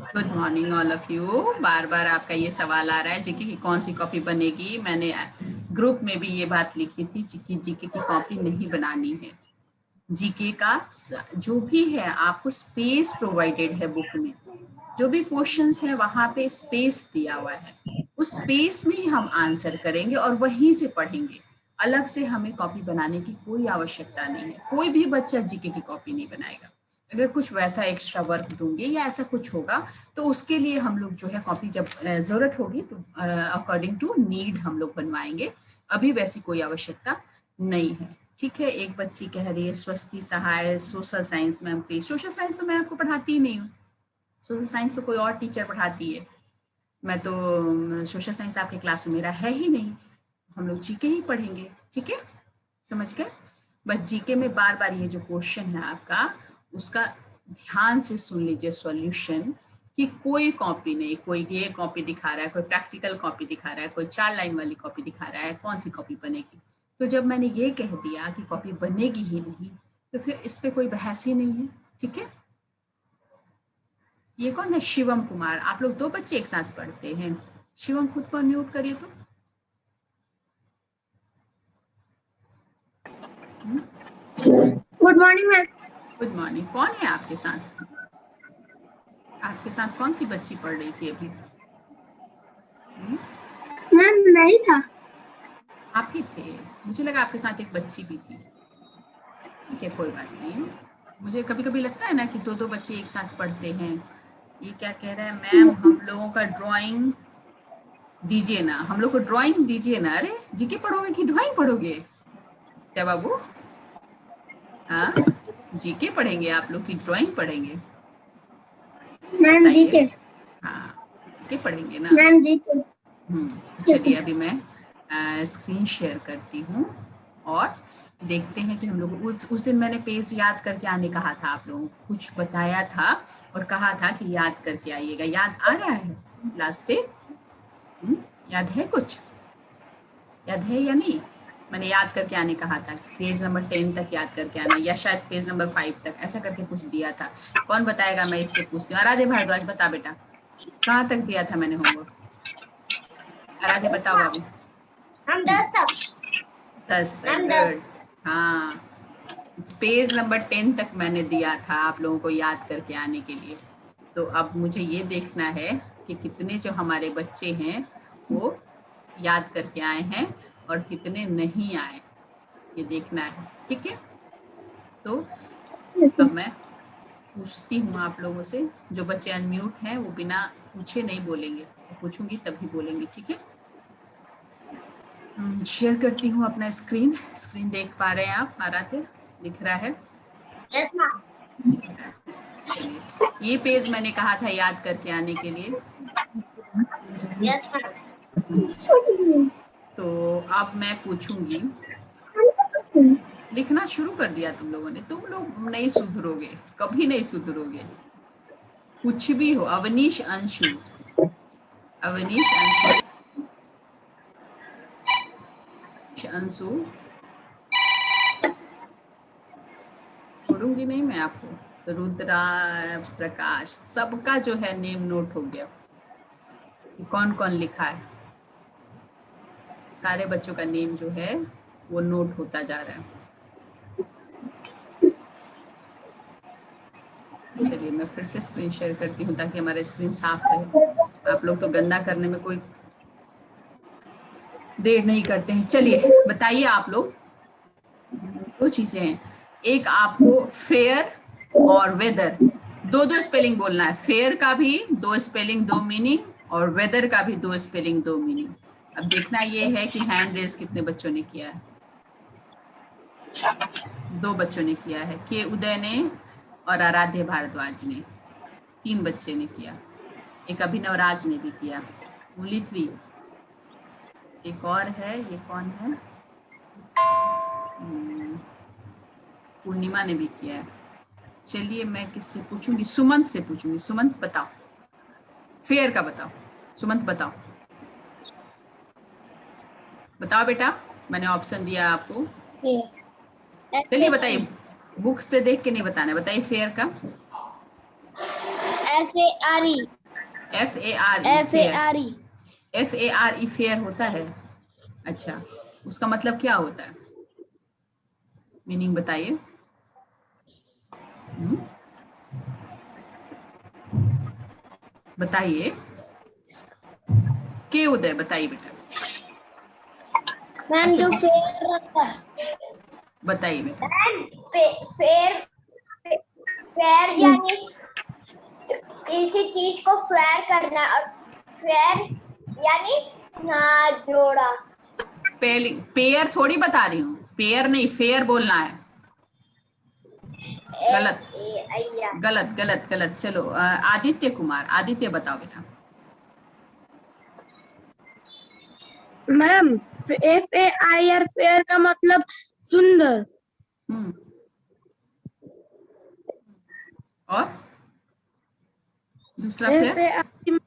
Good morning all of you. बार बार आपका ये सवाल आ रहा है जीके की कौन सी कॉपी बनेगी। मैंने ग्रुप में भी ये बात लिखी थी कि जीके की कॉपी नहीं बनानी है। जीके का जो भी है आपको स्पेस प्रोवाइडेड है बुक में, जो भी क्वेश्चंस है वहां पे स्पेस दिया हुआ है, उस स्पेस में ही हम आंसर करेंगे और वहीं से पढ़ेंगे। अलग से हमें कॉपी बनाने की कोई आवश्यकता नहीं है। कोई भी बच्चा जीके की कॉपी नहीं बनाएगा। अगर कुछ वैसा एक्स्ट्रा वर्क दूंगे या ऐसा कुछ होगा तो उसके लिए हम लोग जो है कॉपी जब जरूरत होगी तो अकॉर्डिंग टू नीड हम लोग बनवाएंगे। अभी वैसी कोई आवश्यकता नहीं है। ठीक है। एक बच्ची कह रही है Swasti Sahay social science ma'am please. Social science तो मैं आपको पढ़ाती ही नहीं हूँ। सोशल साइंस तो कोई और टीचर पढ़ाती है। मैं तो सोशल साइंस आपके क्लास में मेरा है ही नहीं। हम लोग जीके ही पढ़ेंगे। ठीक है, समझ गए। बस जीके में बार बार ये जो क्वेश्चन है आपका, उसका ध्यान से सुन लीजिए सॉल्यूशन। कि कोई कॉपी नहीं, कोई ये कॉपी दिखा रहा है, कोई प्रैक्टिकल कॉपी दिखा रहा है, कोई 4 लाइन वाली कॉपी दिखा रहा है, कौन सी कॉपी बनेगी। तो जब मैंने ये कह दिया कि कॉपी बनेगी ही नहीं तो फिर इस पे कोई बहस ही नहीं है। ठीक है। ये कौन है? शिवम कुमार। आप लोग 2 बच्चे एक साथ पढ़ते हैं। शिवम खुद को अनम्यूट करिए तो। Good morning ma'am. Good morning. कौन है आपके साथ? आपके साथ कौन सी बच्ची पढ़ रही थी अभी? मैम नहीं था। आप ही थे। मुझे लगा आपके साथ एक बच्ची भी थी। ठीक है, कोई बात नहीं। मुझे कभी कभी लगता है ना कि 2 बच्चे एक साथ पढ़ते हैं। ये क्या कह रहा है? मैम हम लोगों का ड्राइंग दीजिए ना, हम लोग को ड्राइंग दीजिए ना। अरे जीके पढ़ोगे कि ड्राइंग पढ़ोगे? क्या बाबू? हाँ, जीके पढ़ेंगे आप लोग की ड्राइंग पढ़ेंगे? मैम जी बताइए। के। हाँ, जीके पढ़ेंगे ना। मैम जी के। तो चलिए अभी मैं स्क्रीन शेयर करती हूँ और देखते हैं कि हम लोग उस दिन मैंने पेज याद करके आने कहा था। आप लोगों को कुछ बताया था और कहा था कि याद करके आइएगा। याद आ रहा है लास्ट से? याद है? कुछ याद है या नहीं? मैंने याद करके आने कहा था कि पेज नंबर 10 तक याद करके आना, या शायद पेज नंबर 5 तक, ऐसा करके कुछ दिया था। कौन बताएगा? मैं इससे पूछती हूँ। आराध्य भारद्वाज बता बेटा, कहाँ तक दिया था मैंने होमवर्क? आराध्य बताओ बाबू। हम 10 तक। 10 तक, मैम 10। गुड। हाँ, पेज नंबर 10 तक मैंने दिया था आप लोगों को याद करके आने के लिए। तो अब मुझे ये देखना है कि कितने जो हमारे बच्चे हैं वो याद करके आए हैं और कितने नहीं आए, ये देखना है। ठीक है। तो अब मैं पूछती हूँ आप लोगों से। जो बच्चे अनम्यूट हैं वो बिना पूछे नहीं बोलेंगे, पूछूंगी तभी बोलेंगे। ठीक है। शेयर करती हूँ अपना स्क्रीन। स्क्रीन देख पा रहे हैं आप? आ रहा थे? दिख रहा है? Yes ma'am. चलिए, ये पेज मैंने कहा था याद करके आने के लिए। Yes ma'am. तो अब मैं पूछूंगी। लिखना शुरू कर दिया तुम लोगों ने। तुम लोग नहीं सुधरोगे, कभी नहीं सुधरोगे। कुछ भी हो। अवनीश अंशु, अवनीश अंशु, अंशु छोड़ूंगी नहीं मैं आपको। रुद्रा, प्रकाश, सबका जो है नेम नोट हो गया। कौन कौन लिखा है, सारे बच्चों का नेम जो है वो नोट होता जा रहा है। चलिए मैं फिर से स्क्रीन शेयर करती हूँ ताकि हमारा स्क्रीन साफ रहे। आप लोग तो गंदा करने में कोई देर नहीं करते हैं। चलिए बताइए आप लोग। 2 चीजें हैं। एक आपको फेयर और वेदर, 2 स्पेलिंग बोलना है। फेयर का भी 2 स्पेलिंग 2 मीनिंग और वेदर का भी 2 स्पेलिंग 2 मीनिंग। अब देखना ये है कि हैंड रेज कितने बच्चों ने किया है। 2 बच्चों ने किया है, के उदय ने और आराध्य भारद्वाज ने। 3 बच्चे ने किया। एक अभिनव राज ने भी किया। ओनली 3। एक और है, ये कौन है? पूर्णिमा ने भी किया है। चलिए मैं किससे पूछूंगी? सुमंत से पूछूंगी। सुमंत बताओ, फेयर का बताओ। सुमंत बताओ, बताओ बेटा। मैंने ऑप्शन दिया आपको। चलिए बताइए, बुक्स से देख के नहीं बताना, बताइए फेयर का। FARE FARE फेयर होता है। अच्छा, उसका मतलब क्या होता है, मीनिंग बताइए। बताइए के उदय, बताइए बेटा। मैम ऐसे जो बुक्स फेयर रहता है, बताइए बेटा। फेयर फेयर यानी किसी चीज को फेयर करना, और फेयर यानी जोड़ा। स्पेलिंग पेयर थोड़ी बता रही हूँ, पेयर नहीं फेयर बोलना है। गलत FAIR गलत गलत गलत। चलो आदित्य कुमार, आदित्य बताओ बेटा। मैम FAIR फेयर का मतलब सुंदर। और दूसरा फेयर FAIR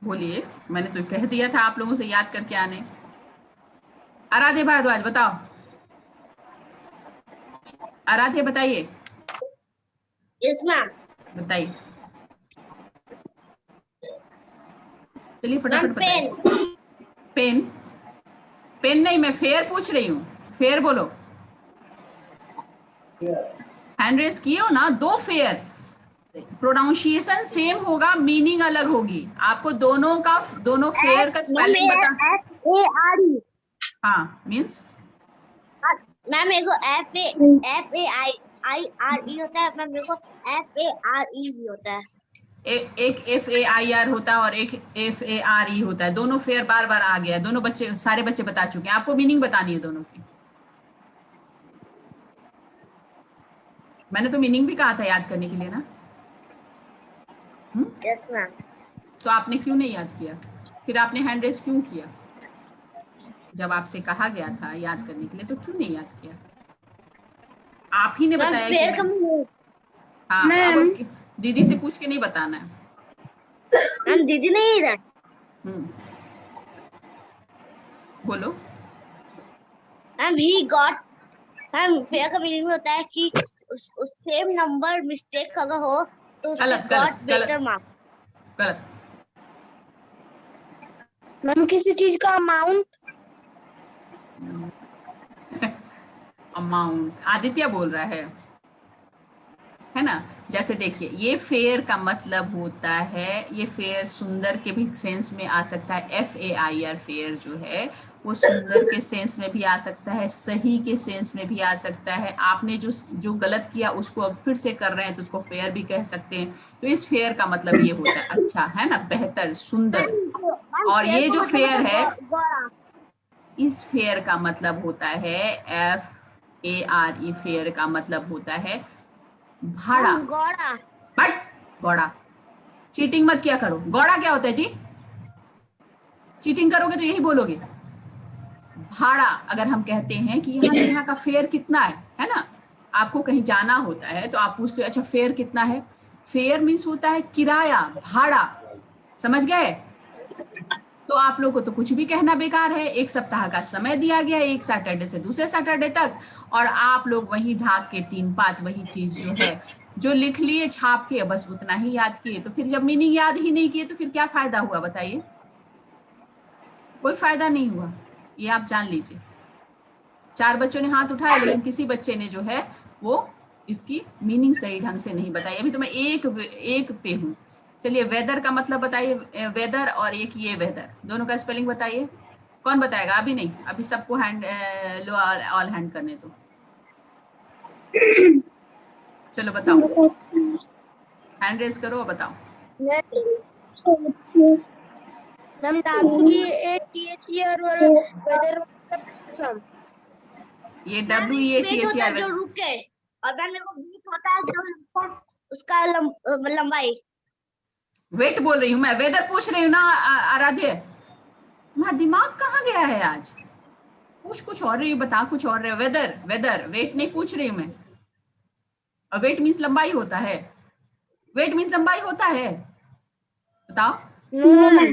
बोलिए, मैंने तो कह दिया था आप लोगों से याद करके आने। आराध्य भारद्वाज बताओ, आराध्य बताइए। Yes ma'am. बताइए, चलिए मैम फटाफट पेन। बताइए। पेन, पेन नहीं, मैं फेयर पूछ रही हूँ, फेयर बोलो। हैंड रेस किए हो ना, दो फेयर, प्रोनाउंसिएशन सेम होगा, मीनिंग अलग होगी। आपको दोनों फेयर का स्पेलिंग बता। FARE। हाँ मीन्स मैम मेरे को FAIRE होता है, मैम मेरे को FARE भी होता है। एक FAIR होता है और एक FARE होता है। दोनों फेयर बार बार आ गया है, दोनों बच्चे, सारे बच्चे बता चुके हैं। आपको मीनिंग बतानी है दोनों की। मैंने तो मीनिंग भी कहा था याद करने के लिए ना। Yes ma'am. तो आपने क्यों नहीं याद किया, फिर आपने हैंड रेस क्यों किया? जब आपसे कहा गया था याद करने के लिए तो क्यों नहीं याद किया? आप ही ने बताया कि मैं, हाँ अब दीदी से पूछ के नहीं बताना है। मैम दीदी नहीं इधर। बोलो। Ma'am he got, ma'am fair का मीनिंग होता है कि उस सेम नंबर मिस्टेक अगर हो तो उससे गलत गॉट गलत बेटर गलत मार्क्स। गलत। मैम किसी चीज का अमाउंट। अमाउंट आदित्य बोल रहा है ना। जैसे देखिए, ये फेयर का मतलब होता है, ये फेयर सुंदर के भी सेंस में आ सकता है। FAIR फेयर जो है वो सुंदर के सेंस में भी आ सकता है, सही के सेंस में भी आ सकता है। आपने जो गलत किया उसको अब फिर से कर रहे हैं तो उसको फेयर भी कह सकते हैं। तो इस फेयर का मतलब ये होता है अच्छा, है ना, बेहतर, सुंदर। और ये जो फेयर है, इस फेयर का मतलब होता है FARE, फेयर का मतलब होता है भाड़ा। गौड़ा। बट गौड़ा, चीटिंग मत किया करो। गौड़ा क्या होता है जी? चीटिंग करोगे तो यही बोलोगे। भाड़ा, अगर हम कहते हैं कि यहाँ से यहाँ का फेयर कितना है ना, आपको कहीं जाना होता है तो आप पूछते हो अच्छा फेयर कितना है। फेयर मीन्स होता है किराया, भाड़ा, समझ गए? तो आप लोग को तो कुछ भी कहना बेकार है। एक सप्ताह का समय दिया गया, एक सैटरडे से दूसरे सैटरडे तक, और आप लोग वही ढाक के तीन पात वही चीज जो है जो लिख लिए छाप के, बस उतना ही याद किए। तो फिर जब मीनिंग याद ही नहीं किए तो फिर क्या फायदा हुआ बताइए? कोई फायदा नहीं हुआ, ये आप जान लीजिए। 4 बच्चों ने हाथ उठाया लेकिन किसी बच्चे ने जो है वो इसकी मीनिंग सही ढंग से नहीं बताई। अभी तो मैं एक पे हूँ। चलिए वेदर का मतलब बताइए। वेदर और एक ये वेदर, दोनों का स्पेलिंग बताइए। कौन बताएगा? अभी नहीं, अभी सबको हैंड लो, ऑल हैंड करने दो। चलो बताओ, हैंड रेस करो और बताओ। मैम WATHER वाला वेदर मतलब ये मैम एक वेट होता है WEATHER। जो रुके, और मैम मेरे को बीट होता है जो उसका लंबाई। वेट बोल रही हूँ मैं, वेदर पूछ रही हूँ ना आराध्य। तुम्हारा दिमाग कहाँ गया है आज? पूछ कुछ और रही, बता कुछ और रहे। वेदर, वेदर, वेट नहीं पूछ रही हूँ मैं। और वेट मीन्स लंबाई होता है, वेट मीन्स लंबाई होता है, बताओ। नो मैम,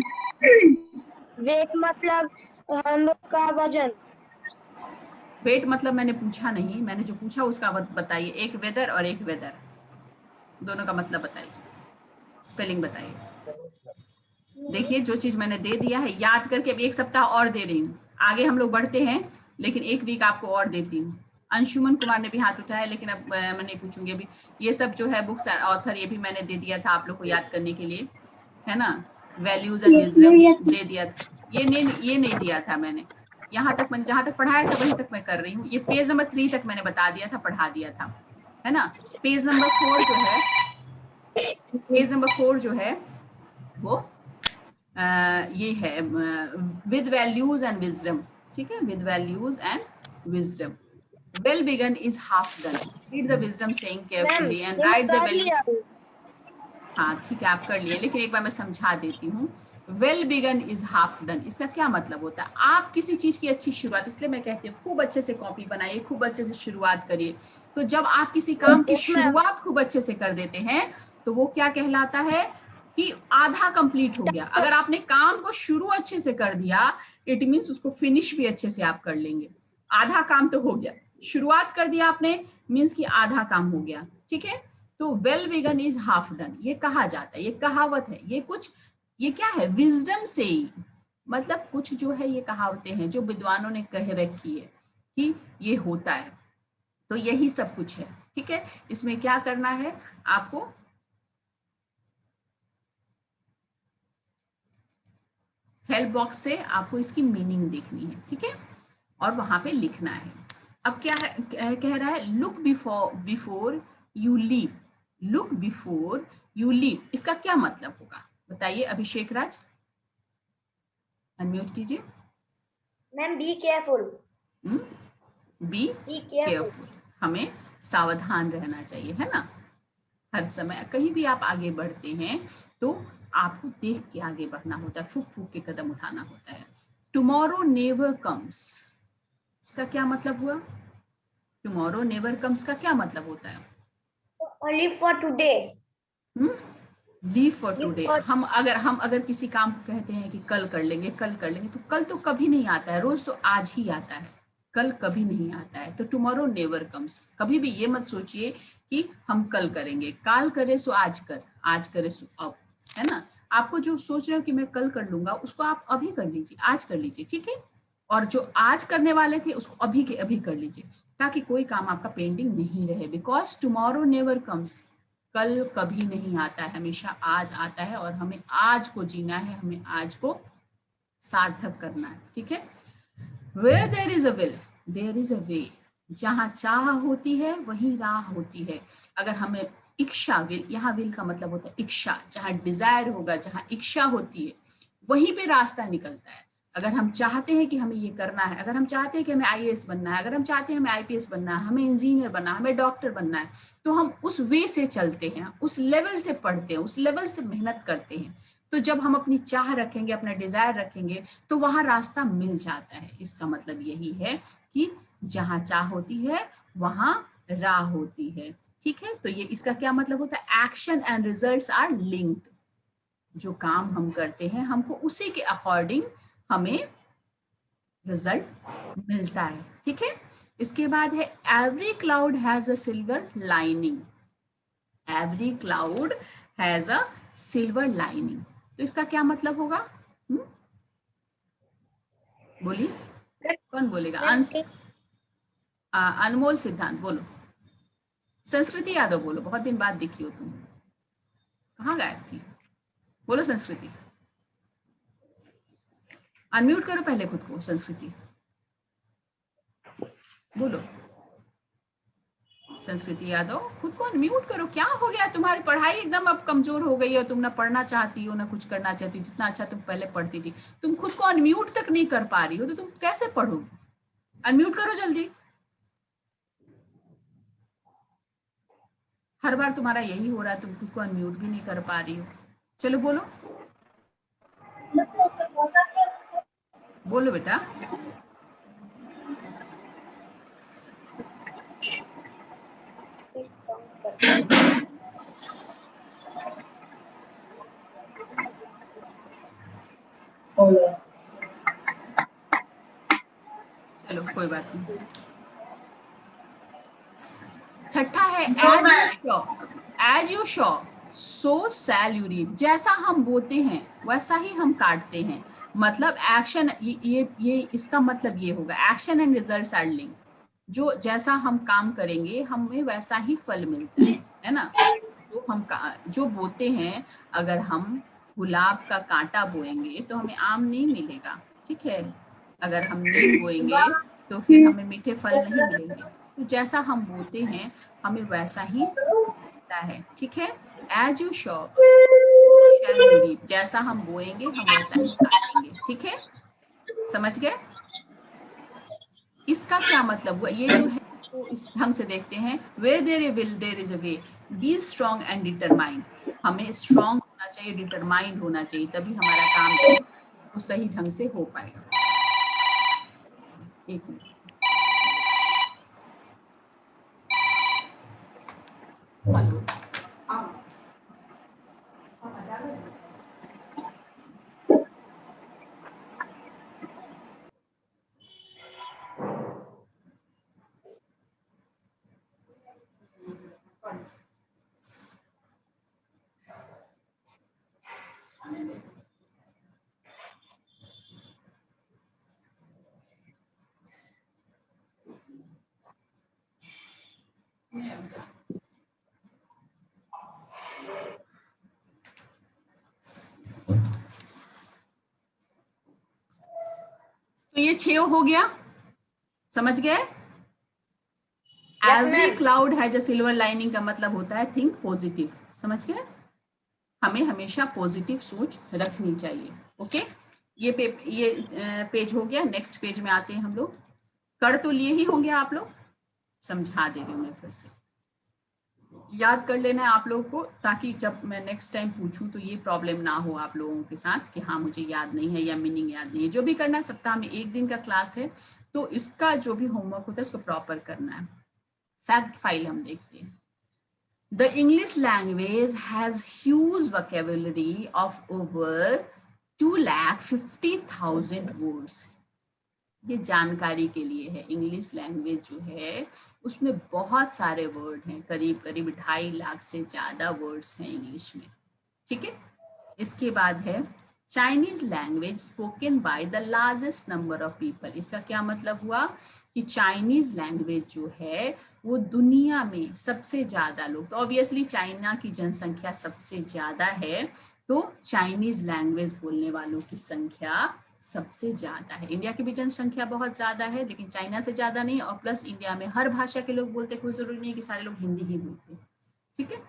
वेट मतलब हम लोग का वजन। वेट मतलब मैंने पूछा नहीं, मैंने जो पूछा उसका बताइए। एक वेदर और एक वेदर। दोनों का मतलब बताइए, स्पेलिंग बताइए। देखिए जो चीज मैंने दे दिया है याद करके, अब 1 सप्ताह और दे रही हूँ, आगे हम लोग बढ़ते हैं, लेकिन 1 वीक आपको और देती हूँ। अंशुमन कुमार ने भी हाथ उठाया, लेकिन अब मैं नहीं पूछूंगी अभी। ये सब जो है बुक्स ऑथर, ये भी मैंने दे दिया था आप लोग को याद करने के लिए, है ना। वैल्यूज एंड विजडम दे दिया था, ये नहीं दिया था मैंने। यहाँ तक मैंने जहां तक पढ़ाया था वहीं तक मैं कर रही हूँ। ये पेज नंबर 3 तक मैंने बता दिया था, पढ़ा दिया था, है ना। पेज नंबर 4 जो है, पेज नंबर 4 जो है वो ये है विद वैल्यूज एंड विजडम, ठीक है, with values and wisdom. Well begun is half done, read the wisdom saying ma'am carefully and ये राइट द कर वैल्यू। लिया। हाँ ठीक है, आप कर लिए, लेकिन एक बार मैं समझा देती हूँ। Well begun is half done, इसका क्या मतलब होता है? आप किसी चीज की अच्छी शुरुआत, इसलिए मैं कहती हूँ खूब अच्छे से कॉपी बनाइए, खूब अच्छे से शुरुआत करिए। तो जब आप किसी काम की यस मैम। शुरुआत खूब अच्छे से कर देते हैं तो वो क्या कहलाता है कि आधा कंप्लीट हो गया। अगर आपने काम को शुरू अच्छे से कर दिया, इट मीन्स उसको फिनिश भी अच्छे से आप कर लेंगे। आधा काम तो हो गया, शुरुआत कर दिया आपने, मीन्स कि आधा काम हो गया, ठीक है। तो well begun is half done, ये कहा जाता है, ये कहावत है, ये कुछ, ये क्या है, विजडम से ही, मतलब कुछ जो है ये कहावतें हैं जो विद्वानों ने कह रखी है कि ये होता है। तो यही सब कुछ है, ठीक है। इसमें क्या करना है आपको, हेल्प बॉक्स से आपको इसकी मीनिंग देखनी है, ठीक है, और वहां पे लिखना है। अब क्या है, कह रहा है look before you leave, look before you leave, इसका क्या मतलब होगा बताइए अभिषेक राज, अनम्यूट कीजिए। Ma'am be careful. Be careful, हमें सावधान रहना चाहिए, है ना। हर समय कहीं भी आप आगे बढ़ते हैं तो आपको देख के आगे बढ़ना होता है, फूक फूक के कदम उठाना होता है। टुमारो नेवर कम्स, इसका क्या मतलब हुआ? टुमारो नेवर कम्स का क्या मतलब होता है? Only for today. Leave for today. हम अगर किसी काम को कहते हैं कि कल कर लेंगे, कल कर लेंगे, तो कल तो कभी नहीं आता है, रोज तो आज ही आता है, कल कभी नहीं आता है। तो टुमारो नेवर कम्स, कभी भी ये मत सोचिए कि हम कल करेंगे, काल करे सो आज कर, आज करे सो अब, है ना। आपको जो सोच रहे हो कि मैं कल कर लूंगा, उसको आप अभी कर लीजिए, आज कर लीजिए, ठीक है। और जो आज करने वाले थे उसको अभी के अभी कर लीजिए, ताकि कोई काम आपका पेंडिंग नहीं रहे। बिकॉज टुमारो नेवर कम्स, कल कभी नहीं आता है, हमेशा आज आता है, और हमें आज को जीना है, हमें आज को सार्थक करना है, ठीक है। Where there is a will there is a way, जहां चाह होती है वहीं राह होती है। अगर हमें इच्छा, विल, यहाँ विल का मतलब होता है इच्छा, जहां डिजायर होगा, जहां इच्छा होती है वहीं पे रास्ता निकलता है। अगर हम चाहते हैं कि हमें ये करना है, अगर हम चाहते हैं कि हमें आईएएस बनना है, अगर हम चाहते हैं हमें आईपीएस बनना है, हमें इंजीनियर बनना है, हमें डॉक्टर बनना है, तो हम उस वे से चलते हैं, उस लेवल से पढ़ते हैं, उस लेवल से मेहनत करते हैं। तो जब हम अपनी चाह रखेंगे, अपना डिजायर रखेंगे, तो वहां रास्ता मिल जाता है। इसका मतलब यही है कि जहां चाह होती है वहां राह होती है, ठीक है। तो ये इसका क्या मतलब होता है, action and results are linked. जो काम हम करते हैं हमको उसी के अकॉर्डिंग हमें रिजल्ट मिलता है, ठीक है। इसके बाद है every cloud has a silver lining, every cloud has a silver lining. तो इसका क्या मतलब होगा? बोलिए, कौन बोलेगा? अनमोल सिद्धांत बोलो, संस्कृति यादव बोलो, बहुत दिन बाद दिखी हो तुम, कहाँ गायब थी? बोलो संस्कृति, अनम्यूट करो पहले खुद को। संस्कृति बोलो, संस्कृति यादव खुद को अनम्यूट करो। क्या हो गया, तुम्हारी पढ़ाई एकदम अब कमजोर हो गई है, तुम ना पढ़ना चाहती हो ना कुछ करना चाहती हो। जितना अच्छा तुम पहले पढ़ती थी, तुम खुद को अनम्यूट तक नहीं कर पा रही हो, तो तुम कैसे पढ़ोगे? अनम्यूट करो जल्दी। हर बार तुम्हारा यही हो रहा है, तुम खुद को अनम्यूट भी नहीं कर पा रही हो। चलो बोलो, बोलो बेटा। चलो कोई बात नहीं। छठा है as you sow, as you sow so shall you reap, जैसा हम बोते हैं वैसा ही हम काटते हैं। मतलब एक्शन, ये इसका मतलब ये होगा action and results are link, जो जैसा हम काम करेंगे हमें वैसा ही फल मिलता है ना। जो बोते हैं, अगर हम गुलाब का कांटा बोएंगे तो हमें आम नहीं मिलेगा, ठीक है। अगर हम नीम बोएंगे तो फिर हमें मीठे फल नहीं मिलेंगे। तो जैसा हम बोते हैं हमें वैसा ही मिलता है, ठीक है। As you sow shall you reap, जैसा हम बोएंगे हम वैसा ही काटेंगे, ठीक है। समझ गए? इसका क्या मतलब हुआ, ये जो है तो इस ढंग से देखते हैं, where there a will there is a way, be strong and determined. हमें स्ट्रांग होना चाहिए, डिटरमाइंड होना चाहिए, तभी हमारा काम जो है वो सही ढंग से हो पाएगा। एक मिनट। हेलो, तो ये 6 हो गया, समझ गए? Every cloud has a silver lining का मतलब होता है थिंक पॉजिटिव, समझ गए? हमें हमेशा पॉजिटिव सोच रखनी चाहिए। ओके, ये पेज हो गया। नेक्स्ट पेज में आते हैं हम लोग। कर तो लिए ही होंगे आप लोग, समझा दे रही हूँ मैं फिर से, याद कर लेना है आप लोगों को, ताकि जब मैं नेक्स्ट टाइम पूछूं तो ये प्रॉब्लम ना हो आप लोगों के साथ कि हाँ मुझे याद नहीं है या मीनिंग याद नहीं है। जो भी करना है, सप्ताह में 1 दिन का क्लास है तो इसका जो भी होमवर्क होता है उसको प्रॉपर करना है। फैक्ट फाइल हम देखते हैं। The English language has huge vocabulary of over 2,50,000 words. ये जानकारी के लिए है। इंग्लिश लैंग्वेज जो है उसमें बहुत सारे वर्ड हैं, करीब करीब 2.5 लाख से ज़्यादा वर्ड्स हैं इंग्लिश में, ठीक है। इसके बाद है Chinese language spoken by the largest number of people. इसका क्या मतलब हुआ कि चाइनीज लैंग्वेज जो है वो दुनिया में सबसे ज्यादा लोग, तो ऑब्वियसली चाइना की जनसंख्या सबसे ज्यादा है, तो चाइनीज लैंग्वेज बोलने वालों की संख्या सबसे ज्यादा है। इंडिया की भी जनसंख्या बहुत ज्यादा है लेकिन चाइना से ज्यादा नहीं, और प्लस इंडिया में हर भाषा के लोग बोलते, कोई जरूरी नहीं कि सारे लोग हिंदी ही बोलते, ठीक है।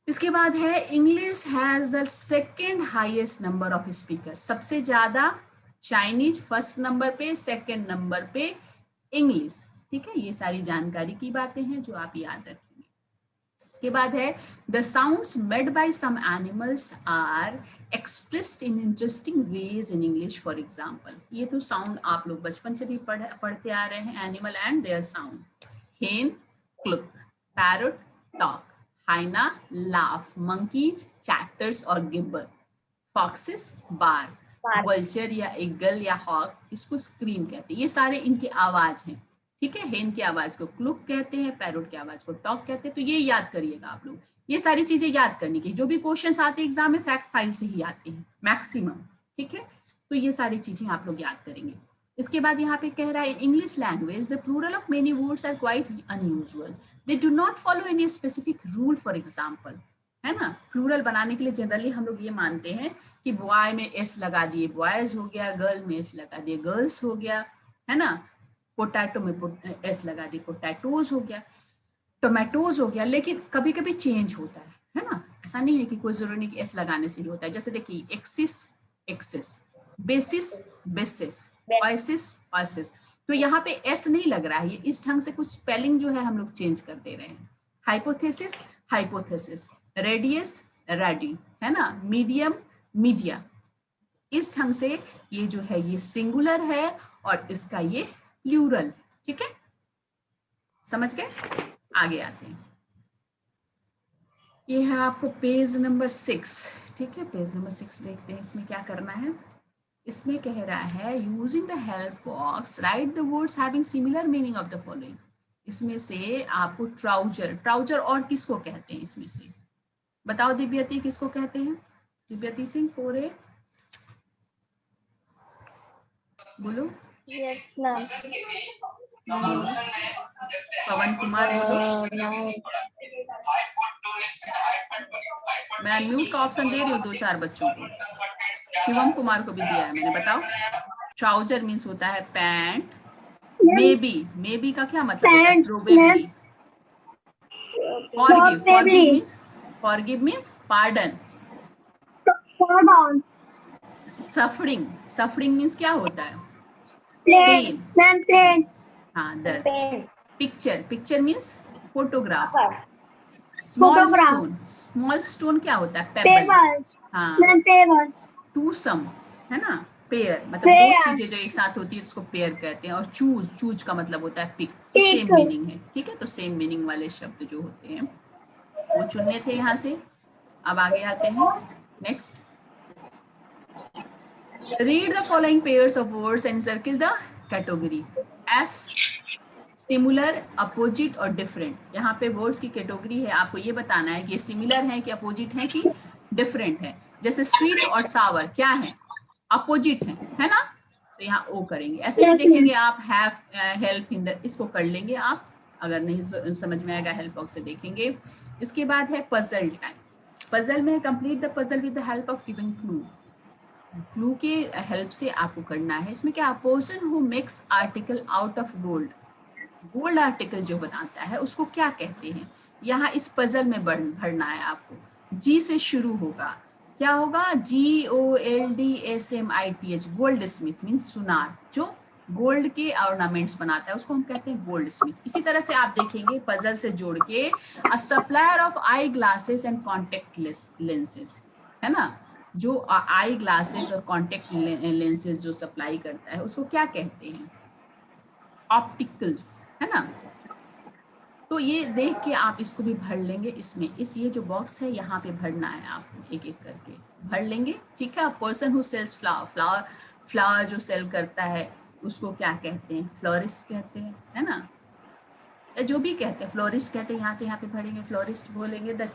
इसके बाद है English has the second highest number of speaker. सबसे ज्यादा चाइनीज फर्स्ट नंबर पे, सेकेंड नंबर पे इंग्लिश, ठीक है। ये सारी जानकारी की बातें हैं जो आप याद रखेंगे। इसके बाद है the sounds made by some animals are expressed in interesting ways in English. For example, ये तो साउंड आप लोग बचपन से भी पढ़ते आ रहे हैं, animal and their sound. Hen cluck, parrot talk, hyena laugh, monkeys chatters और गिब्बर, foxes bark, vulture या eagle या hawk इसको scream कहते हैं। ये सारे इनके आवाज हैं, ठीक है। हेन की आवाज को क्लुक कहते हैं, पैरोट की आवाज को टॉक कहते हैं। तो ये याद करिएगा आप लोग, ये सारी चीजें याद करने की। जो भी क्वेश्चन आते हैं एग्जाम में फैक्ट फाइल से ही आते हैं मैक्सिमम, ठीक है। तो ये सारी चीजें आप लोग याद करेंगे। इसके बाद यहाँ पे कह रहा है English language the plural of many words are quite unusual, they do not follow any specific rule. For example, है ना, प्लूरल बनाने के लिए जनरली हम लोग ये मानते हैं कि बॉय में एस लगा दिए बॉयज हो गया, गर्ल में एस लगा दिए गर्ल्स हो गया, है ना, पोटैटो में एस लगा दिए पोटैटोज हो गया, टोमेटोज हो गया। लेकिन कभी कभी चेंज होता है ना, ऐसा नहीं है कि कोई जरूरी नहीं कि एस लगाने से ही होता है। जैसे देखिए एक्सिस एक्सिस, बेसिस बेसिस, ऑयसिस ऑयसिस, तो यहाँ पे एस नहीं लग रहा है, ये इस ढंग से कुछ स्पेलिंग जो है हम लोग चेंज कर दे रहे हैं। हाइपोथेसिस हाइपोथेसिस, रेडियस रेडी, है ना, मीडियम मीडिया, इस ढंग से ये जो है ये सिंगुलर है और इसका ये प्लूरल, ठीक है। समझ गए? आगे आते हैं। ये है आपको पेज नंबर 6, ठीक है। पेज नंबर 6 देखते हैं, इसमें क्या करना है। इसमें कह रहा है using the help box right the words having similar meaning of the following. इसमें से आपको ट्राउजर, ट्राउजर और किसको कहते हैं इसमें से बताओ दिव्यति, किसको कहते हैं? दिव्यति सिंह 4A बोलो। Yes ma'am. बोलो पवन कुमार बोलो। मैं अनम्यूट का ऑप्शन दे रही हूँ 2-4 बच्चों को, शिवम कुमार को भी दिया है मैंने। बताओ ट्राउजर मीन्स होता है पैंट। मेबी, मेबी का क्या मतलब होता है? Probably. Forgive, forgive means, forgive means pardon. Suffering, suffering means क्या होता है? पेन। हाँ दर्द। Picture, picture means photograph. Small stone, small stone क्या होता है? पेबल। हाँ। टू सम है ना, पेयर मतलब दो चीजें जो एक साथ होती है उसको पेयर कहते हैं। और चूज, चूज का मतलब होता है पिक, तो सेम मीनिंग है। ठीक है, तो सेम मीनिंग वाले शब्द जो होते हैं वो चुनने थे यहाँ से। अब आगे आते हैं next. Read the following pairs of words and circle the category S, similar, opposite और डिफरेंट। यहाँ पे वर्ड्स की कैटेगरी है, आपको ये बताना है कि ये सिमिलर है कि अपोजिट है कि डिफरेंट है। जैसे स्वीट और सावर क्या है? अपोजिट है ना, तो यहाँ ओ करेंगे। ऐसे ही देखेंगे आप हैव, हेल्प, हिंडर, इसको कर लेंगे आप, अगर नहीं समझ में आएगा हेल्प बॉक्स से देखेंगे। इसके बाद है पजल टाइम। पजल में complete the puzzle with the help of giving clue. Clue के हेल्प से आपको करना है। इसमें क्या, person who makes article out of gold, gold article जो बनाता है उसको क्या कहते हैं? यहाँ इस पजल में भरना है आपको। जी से शुरू होगा, क्या होगा? GOLDSMITH, गोल्ड स्मिथ मीन्स सुनार, जो गोल्ड के ऑर्नामेंट्स बनाता है उसको हम कहते हैं गोल्ड स्मिथ। इसी तरह से आप देखेंगे पजल से जोड़ के, a supplier of eye glasses and contact lenses, है ना, जो आई ग्लासेस और कॉन्टेक्ट लेंसेज जो सप्लाई करता है उसको क्या कहते हैं? ऑप्टिकल्स, है ना। तो ये देख के आप इसको भी भर लेंगे। इसमें इस ये जो बॉक्स है यहाँ पे भरना है आपको, एक एक करके भर लेंगे। ठीक है, person who sells flower, flower, flower जो सेल करता है उसको क्या कहते हैं? फ्लोरिस्ट कहते हैं, है ना, या जो भी कहते हैं फ्लोरिस्ट कहते हैं। यहाँ से यहाँ पे भरेंगे, फ्लोरिस्ट बोलेंगे। The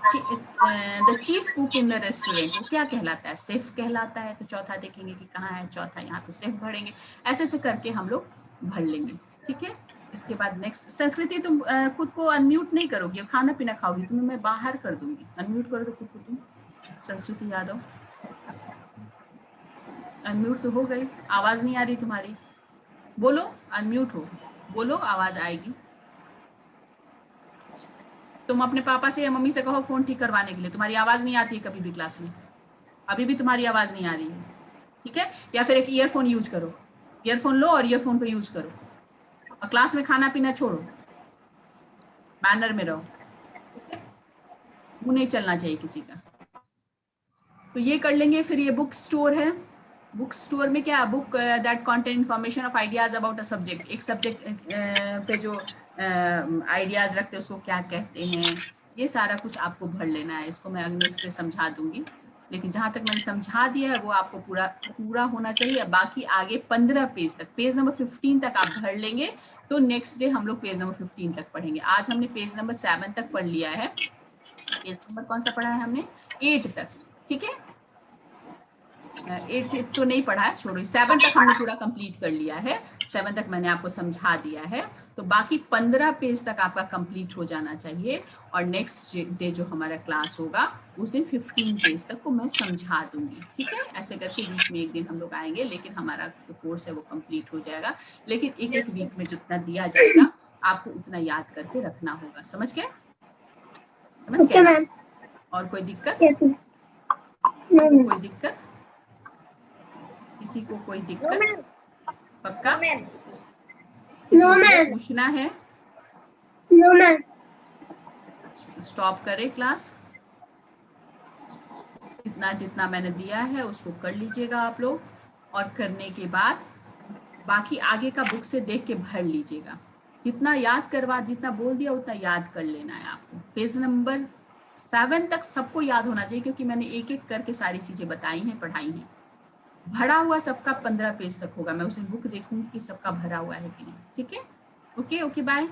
chief cook in the restaurant, वो क्या कहलाता है? शेफ कहलाता है। तो चौथा देखेंगे कि कहाँ है, चौथा यहाँ पे शेफ भरेंगे। ऐसे ऐसे करके हम लोग भर लेंगे। ठीक है, इसके बाद नेक्स्ट। संस्कृति, तुम खुद को अनम्यूट नहीं करोगी, अब खाना पीना खाओगी, तुम्हें मैं बाहर कर दूंगी। अनम्यूट कर दो खुद को तुम। संस्कृति यादव अनम्यूट तो हो गई, आवाज नहीं आ रही तुम्हारी, बोलो अनम्यूट हो, बोलो आवाज आएगी। तुम अपने पापा से या मम्मी से कहो फोन ठीक करवाने के लिए, तुम्हारी आवाज नहीं आती है कभी भी क्लास में, अभी भी तुम्हारी आवाज नहीं आ रही है। ठीक है, या फिर एक ईयरफोन यूज करो, ईयरफोन लो और ईयरफोन को यूज करो, और क्लास में खाना पीना छोड़ो, मैनर में रहो। ठीक है, मुंह नहीं चलना चाहिए किसी का। तो ये कर लेंगे। फिर ये बुक स्टोर है, बुक स्टोर में क्या, book that contain information of ideas about a subject, एक सब्जेक्ट पे जो आइडियाज रखते हैं उसको क्या कहते हैं, ये सारा कुछ आपको भर लेना है। इसको मैं नेक्स्ट डे समझा दूंगी, लेकिन जहां तक मैंने समझा दिया है वो आपको पूरा पूरा होना चाहिए। बाकी आगे 15 पेज तक, पेज नंबर 15 तक आप भर लेंगे तो नेक्स्ट डे हम लोग पेज नंबर 15 तक पढ़ेंगे। आज हमने पेज नंबर 7 तक पढ़ लिया है। पेज नंबर कौन सा पढ़ा है हमने? 8 तक। ठीक है, 8 तो नहीं पढ़ा है, छोड़ो, 7 तक हमने पूरा कंप्लीट कर लिया है। 7 तक मैंने आपको समझा दिया है, तो बाकी 15 पेज तक आपका कंप्लीट हो जाना चाहिए। और नेक्स्ट डे जो हमारा क्लास होगा उस दिन 15 पेज तक को मैं समझा दूंगी। ठीक है, ऐसे करके वीक में एक दिन हम लोग आएंगे, लेकिन हमारा जो कोर्स है वो कंप्लीट हो जाएगा। लेकिन एक एक वीक में जितना दिया जाएगा आपको उतना याद करके रखना होगा। समझ गए? समझ गए? और कोई दिक्कत? कोई दिक्कत? किसी को कोई दिक्कत? पक्का? किसी को कुछ पूछना है? स्टॉप करें क्लास। इतना जितना मैंने दिया है उसको कर लीजिएगा आप लोग, और करने के बाद बाकी आगे का बुक से देख के भर लीजिएगा। जितना याद करवा, जितना बोल दिया उतना याद कर लेना है आपको। पेज नंबर 7 तक सबको याद होना चाहिए, क्योंकि मैंने एक एक करके सारी चीजें बताई हैं, पढ़ाई हैं। भरा हुआ सबका 15 पेज तक होगा। मैं उस दिन बुक देखूंगी कि सबका भरा हुआ है कि नहीं। ठीक है, ओके ओके, बाय।